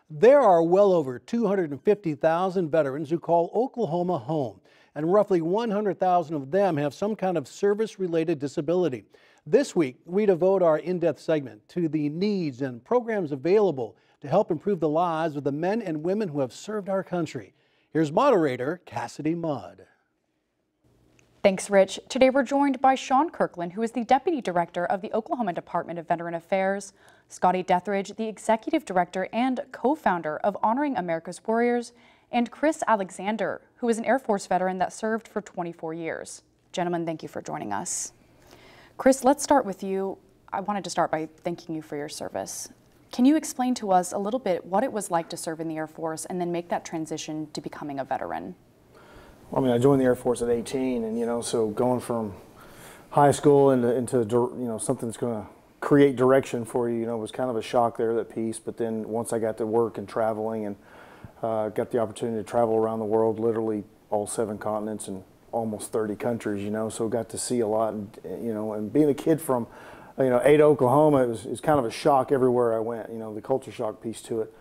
There are well over 250,000 veterans who call Oklahoma home, and roughly 100,000 of them have some kind of service-related disability. This week, we devote our in-depth segment to the needs and programs available to help improve the lives of the men and women who have served our country. Here's moderator Cassidy Mudd. Thanks, Rich. Today we're joined by Sean Kirkland, who is the Deputy Director of the Oklahoma Department of Veteran Affairs, Scotty Deathridge, the Executive Director and co-founder of Honoring America's Warriors, and Chris Alexander, who is an Air Force veteran that served for 24 years. Gentlemen, thank you for joining us. Chris, let's start with you. I wanted to start by thanking you for your service. Can you explain to us a little bit what it was like to serve in the Air Force and then make that transition to becoming a veteran? Well, I mean, I joined the Air Force at 18, and so going from high school into something that's going to create direction for you, was kind of a shock there, that piece. But then once I got to work and traveling and got the opportunity to travel around the world, literally all 7 continents and almost 30 countries, so got to see a lot. And being a kid from, Ada, Oklahoma, it was kind of a shock everywhere I went. The culture shock piece to it.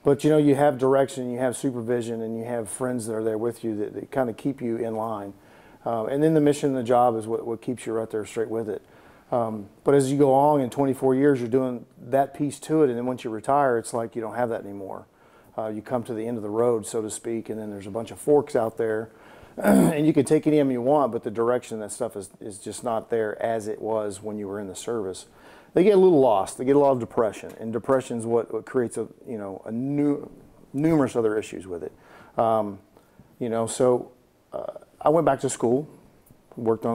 But you have direction, you have supervision, and you have friends that are there with you that kind of keep you in line. And then the mission and the job is what keeps you right there straight with it. But as you go along in 24 years, you're doing that piece to it, and then once you retire, it's like you don't have that anymore. You come to the end of the road, so to speak, and then there's a bunch of forks out there, and you can take any of them you want, but the direction of that stuff is just not there as it was when you were in the service. They get a little lost. They get a lot of depression, and depression is what creates numerous other issues with it. So I went back to school,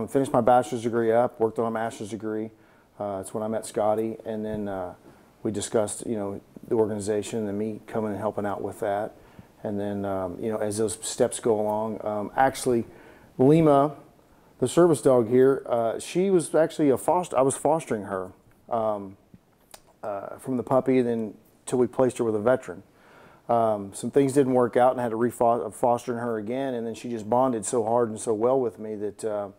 finished my bachelor's degree up, worked on a master's degree. That's when I met Scotty, and then we discussed the organization and me coming and helping out with that. And then as those steps go along, actually Lima, the service dog here, she was actually I was fostering her. From the puppy, then till we placed her with a veteran. Some things didn't work out, and I had to fostering her again, and then she just bonded so hard and so well with me that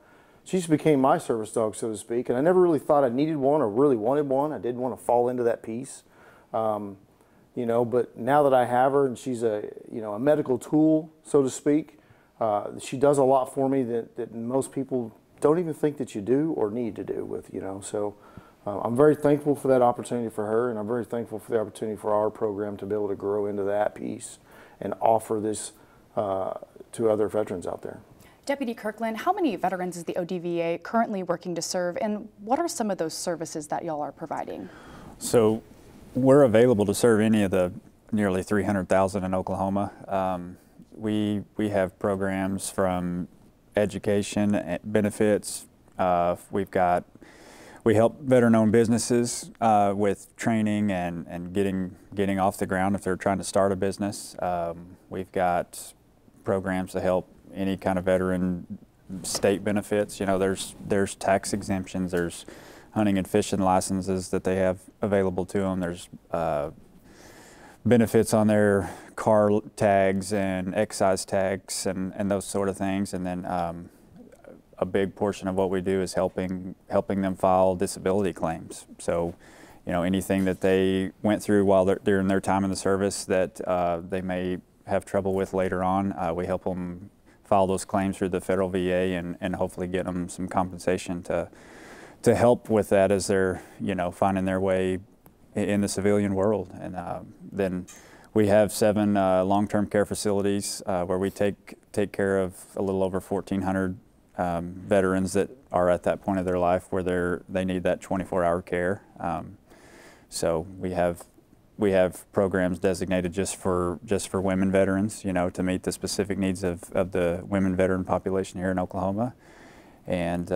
she just became my service dog, so to speak. And I never really thought I needed one or really wanted one. I didn't want to fall into that piece, but now that I have her, and she's a medical tool, so to speak, she does a lot for me that most people don't even think that you do or need to do with, so. I'm very thankful for that opportunity for her, and I'm very thankful for the opportunity for our program to be able to grow into that piece and offer this to other veterans out there. Deputy Kirkland, how many veterans is the ODVA currently working to serve, and what are some of those services that y'all are providing? So we're available to serve any of the nearly 300,000 in Oklahoma. We have programs from education, benefits. We help veteran-owned businesses with training and getting off the ground if they're trying to start a business. We've got programs to help any kind of veteran state benefits. There's tax exemptions, there's hunting and fishing licenses that they have available to them. There's benefits on their car tags and excise tax and those sort of things. And then a big portion of what we do is helping them file disability claims. So, anything that they went through while during their time in the service that they may have trouble with later on, we help them file those claims through the federal VA and hopefully get them some compensation to help with that as they're finding their way in the civilian world. And then we have 7 long-term care facilities where we take care of a little over 1,400 veterans that are at that point of their life where they need that 24-hour care. So we have programs designated just for women veterans, to meet the specific needs of the women veteran population here in Oklahoma. And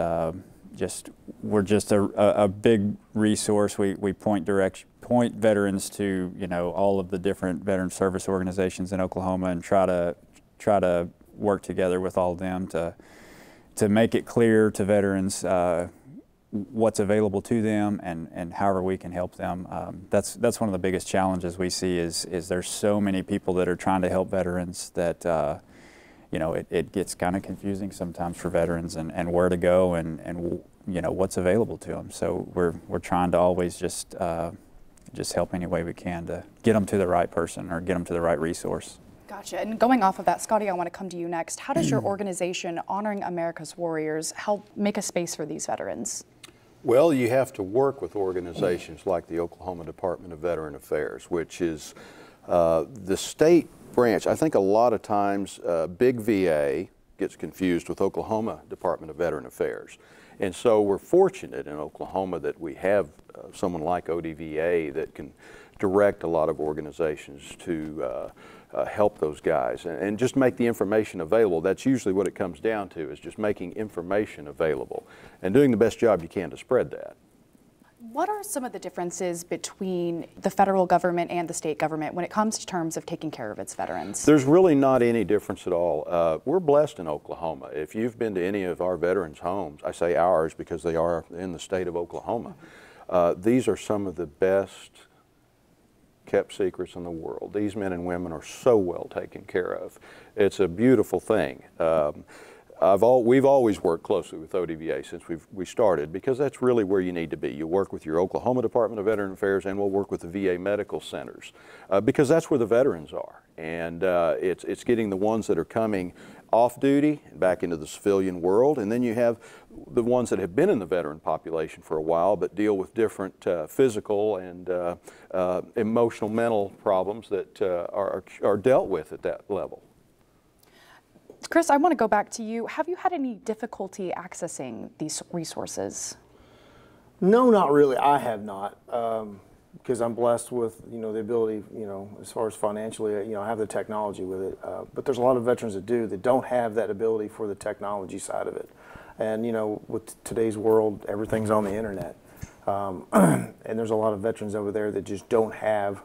we're just a big resource. We point veterans to all of the different veteran service organizations in Oklahoma and try to work together with all of them to make it clear to veterans what's available to them and however we can help them. That's one of the biggest challenges we see is there's so many people that are trying to help veterans that it gets kind of confusing sometimes for veterans and where to go and what's available to them. So we're trying to always just just help any way we can to get them to the right person or get them to the right resource. Gotcha. And going off of that, Scotty, I want to come to you next. How does your organization, Honoring America's Warriors, help make a space for these veterans? Well, you have to work with organizations like the Oklahoma Department of Veteran Affairs, which is the state branch. I think a lot of times big VA gets confused with Oklahoma Department of Veteran Affairs. And so we're fortunate in Oklahoma that we have someone like ODVA that can direct a lot of organizations to help those guys and just make the information available. That's usually what it comes down to, is just making information available and doing the best job you can to spread that. What are some of the differences between the federal government and the state government when it comes to terms of taking care of its veterans? There's really not any difference at all. We're blessed in Oklahoma. If you've been to any of our veterans' homes, I say ours because they are in the state of Oklahoma, these are some of the best kept secrets in the world. These men and women are so well taken care of. It's a beautiful thing. We've always worked closely with ODVA since we started, because that's really where you need to be. You work with your Oklahoma Department of Veteran Affairs, and we'll work with the VA medical centers because that's where the veterans are. And it's getting the ones that are coming off duty and back into the civilian world, and then you have the ones that have been in the veteran population for a while but deal with different physical and emotional, mental problems that are dealt with at that level. Chris, I want to go back to you. Have you had any difficulty accessing these resources? No, not really. I have not, because I'm blessed with, the ability, as far as financially, I have the technology with it. But there's a lot of veterans that don't have that ability for the technology side of it. And, with today's world, everything's on the internet. And there's a lot of veterans over there that just don't have,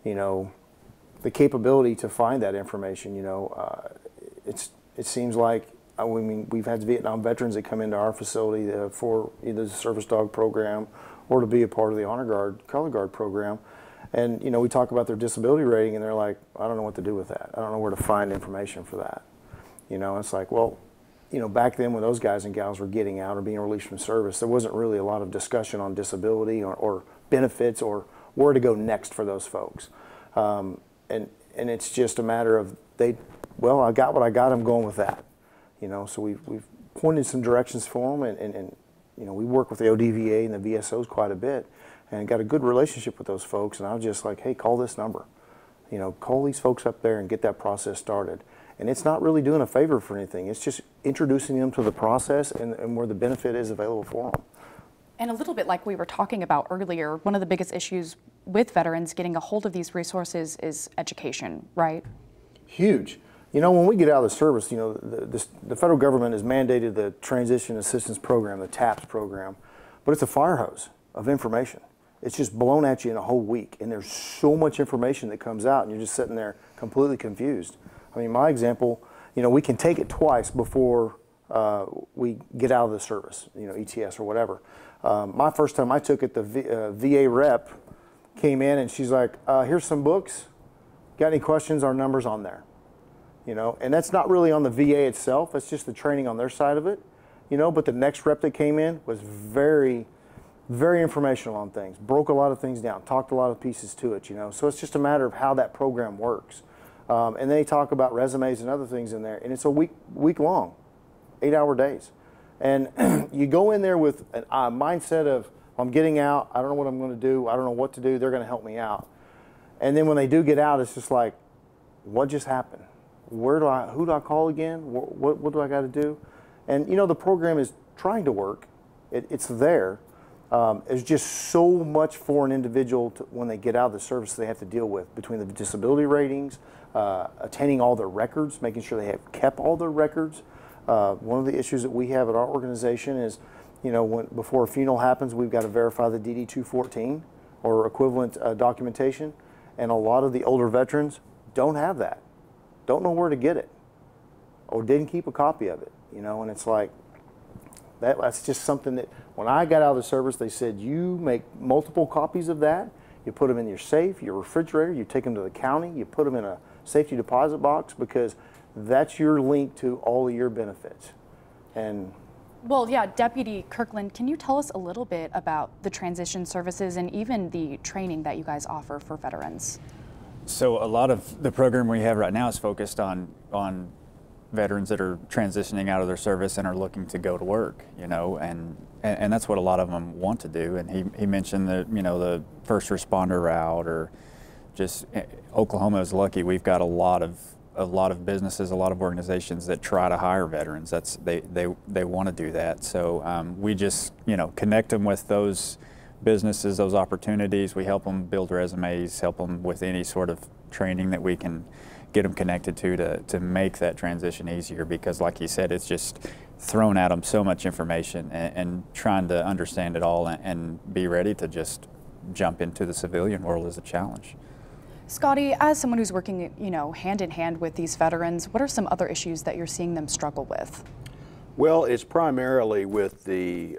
the capability to find that information. It seems like, we've had Vietnam veterans that come into our facility for either the service dog program or to be a part of the Honor Guard, Color Guard program. And, we talk about their disability rating, and they're like, I don't know what to do with that. I don't know where to find information for that. It's like, well, back then when those guys and gals were getting out or being released from service, there wasn't really a lot of discussion on disability or benefits or where to go next for those folks. And it's just a matter of well, I got what I got, I'm going with that. So we've pointed some directions for them, and we work with the ODVA and the VSOs quite a bit, and got a good relationship with those folks. And I was just like, hey, call this number. Call these folks up there and get that process started. And it's not really doing a favor for anything. It's just introducing them to the process and where the benefit is available for them. And a little bit like we were talking about earlier, one of the biggest issues with veterans getting a hold of these resources is education, right? Huge. When we get out of the service, the federal government has mandated the Transition Assistance Program, the TAPS program, but it's a fire hose of information. It's just blown at you in a whole week, and there's so much information that comes out, and you're just sitting there completely confused. My example, we can take it twice before we get out of the service, ETS or whatever. My first time I took it, the VA rep came in, and she's like, here's some books. Got any questions? Our number's on there. And that's not really on the VA itself. It's just the training on their side of it, but the next rep that came in was very, very informational on things, broke a lot of things down, talked a lot of pieces to it, So it's just a matter of how that program works. And they talk about resumes and other things in there, and it's a week long, 8-hour days. And you go in there with a mindset of, I'm getting out, I don't know what I'm going to do, I don't know what to do, they're going to help me out. And then when they do get out, it's just like, what just happened? Who do I call again? What do I got to do? And the program is trying to work. It's there. There's just so much for an individual when they get out of the service they have to deal with, between the disability ratings, attaining all their records, making sure they have kept all their records. One of the issues that we have at our organization is, before a funeral happens, we've got to verify the DD-214 or equivalent documentation, and a lot of the older veterans don't have that. Don't know where to get it, or didn't keep a copy of it, and it's like, that's just something that when I got out of the service, they said, you make multiple copies of that, you put them in your safe, your refrigerator, you take them to the county, you put them in a safety deposit box, because that's your link to all of your benefits. And Well, yeah, Deputy Kirkland, can you tell us a little bit about the transition services and even the training that you guys offer for veterans? So a lot of the program we have right now is focused on veterans that are transitioning out of their service and are looking to go to work, you know, and that's what a lot of them want to do. And he mentioned that, you know, the first responder route, or just Oklahoma is lucky. We've got a lot of businesses, a lot of organizations that try to hire veterans. They want to do that. So we just, you know, connect them with those businesses, those opportunities. We help them build resumes, help them with any sort of training that we can get them connected to make that transition easier, because like you said, it's just thrown at them so much information, and trying to understand it all and be ready to just jump into the civilian world is a challenge. Scotty, as someone who's working, you know, hand in hand with these veterans, what are some other issues that you're seeing them struggle with? Well, it's primarily with the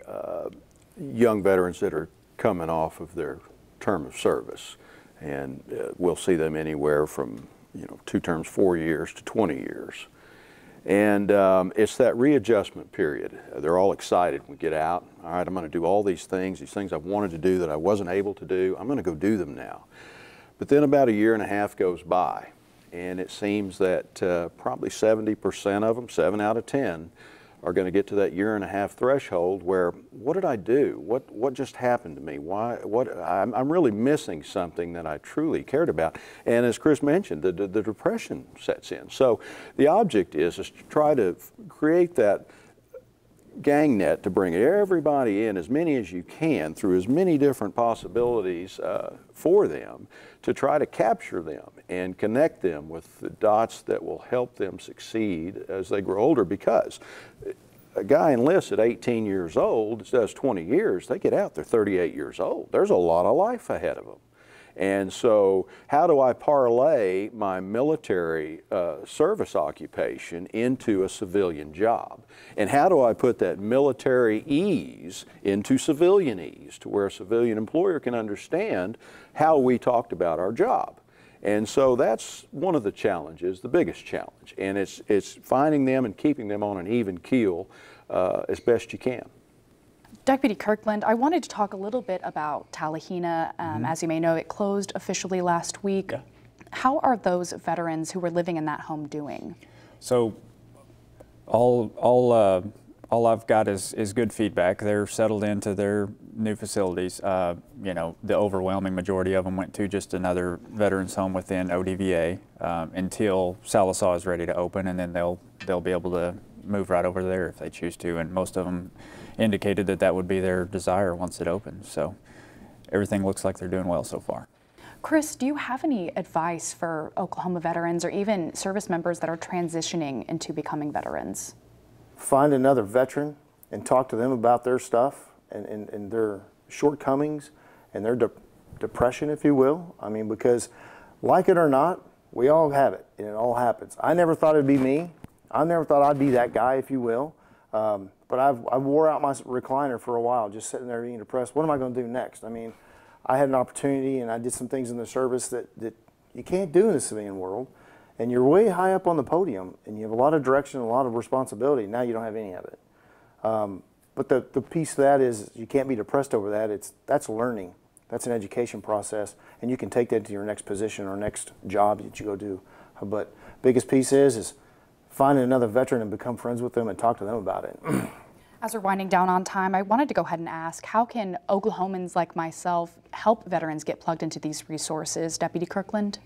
young veterans that are coming off of their term of service, and we'll see them anywhere from 2 terms, 4 years to 20 years. And it's that readjustment period. They're all excited when we get out. All right, I'm going to do all these things I've wanted to do that I wasn't able to do. I'm going to go do them now. But then about a year and a half goes by, and it seems that probably 70% of them, 7 out of 10, are going to get to that year and a half threshold where, what did I do? What just happened to me? I'm really missing something that I truly cared about. And as Chris mentioned, the depression sets in. So the object is to try to create that gang net to bring everybody in, as many as you can, through as many different possibilities for them, to try to capture them and connect them with the dots that will help them succeed as they grow older. Because a guy enlists at 18 years old, does 20 years, they get out, they're 38 years old. There's a lot of life ahead of them. And so how do I parlay my military service occupation into a civilian job? And how do I put that military ease into civilian ease, to where a civilian employer can understand how we talked about our job? And so that's one of the challenges, the biggest challenge. And it's finding them and keeping them on an even keel as best you can. Deputy Kirkland, I wanted to talk a little bit about Talihina. As you may know, it closed officially last week. Yeah. How are those veterans who were living in that home doing? So all I've got is good feedback. They're settled into their new facilities. You know, the overwhelming majority of them went to just another veterans home within ODVA until Sallisaw is ready to open, and then they'll be able to move right over there if they choose to. And most of them indicated that would be their desire once it opens. So everything looks like they're doing well so far. Chris, do you have any advice for Oklahoma veterans or even service members that are transitioning into becoming veterans? Find another veteran and talk to them about their stuff and their shortcomings and their depression, if you will. I mean, because like it or not, we all have it, and it all happens. I never thought it'd be me. I never thought I'd be that guy, if you will. But I wore out my recliner for a while, just sitting there being depressed. What am I going to do next? I mean, I had an opportunity, and I did some things in the service that you can't do in the civilian world. And you're way high up on the podium, and you have a lot of direction, a lot of responsibility. Now you don't have any of it. But the piece of that is you can't be depressed over that. That's learning. That's an education process, and you can take that to your next position or next job that you go do. But biggest piece is finding another veteran and become friends with them and talk to them about it. As we're winding down on time, I wanted to go ahead and ask, how can Oklahomans like myself help veterans get plugged into these resources? Deputy Kirkland?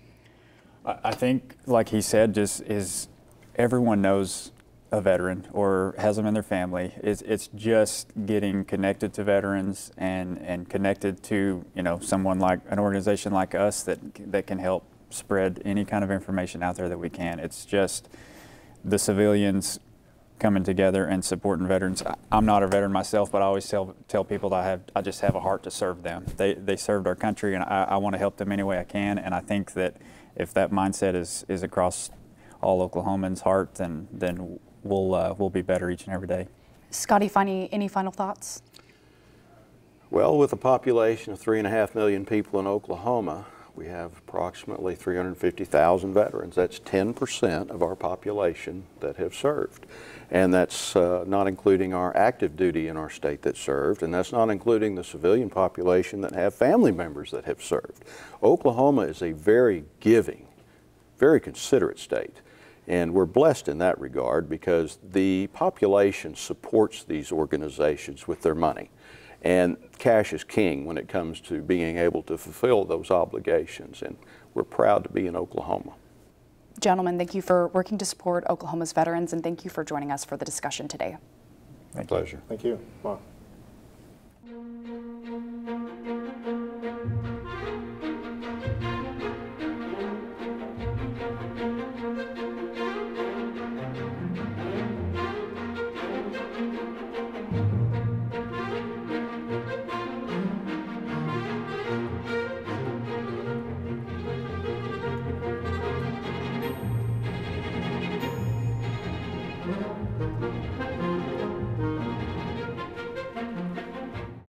I think, like he said, just is everyone knows a veteran or has them in their family. It's just getting connected to veterans and connected to, you know, someone like an organization like us that can help spread any kind of information out there that we can. It's just the civilians coming together and supporting veterans. I'm not a veteran myself, but I always tell people that I just have a heart to serve them. They served our country, and I want to help them any way I can. And I think that if that mindset is across all Oklahomans' heart, then we'll be better each and every day. Scotty, any final thoughts? Well, with a population of 3.5 million people in Oklahoma, We have approximately 350,000 veterans. That's 10% of our population that have served. And that's not including our active duty in our state that served, and that's not including the civilian population that have family members that have served. Oklahoma is a very giving, very considerate state. And we're blessed in that regard because the population supports these organizations with their money. And cash is king when it comes to being able to fulfill those obligations. And we're proud to be in Oklahoma. Gentlemen, thank you for working to support Oklahoma's veterans, and thank you for joining us for the discussion today. Pleasure. Thank you. Wow.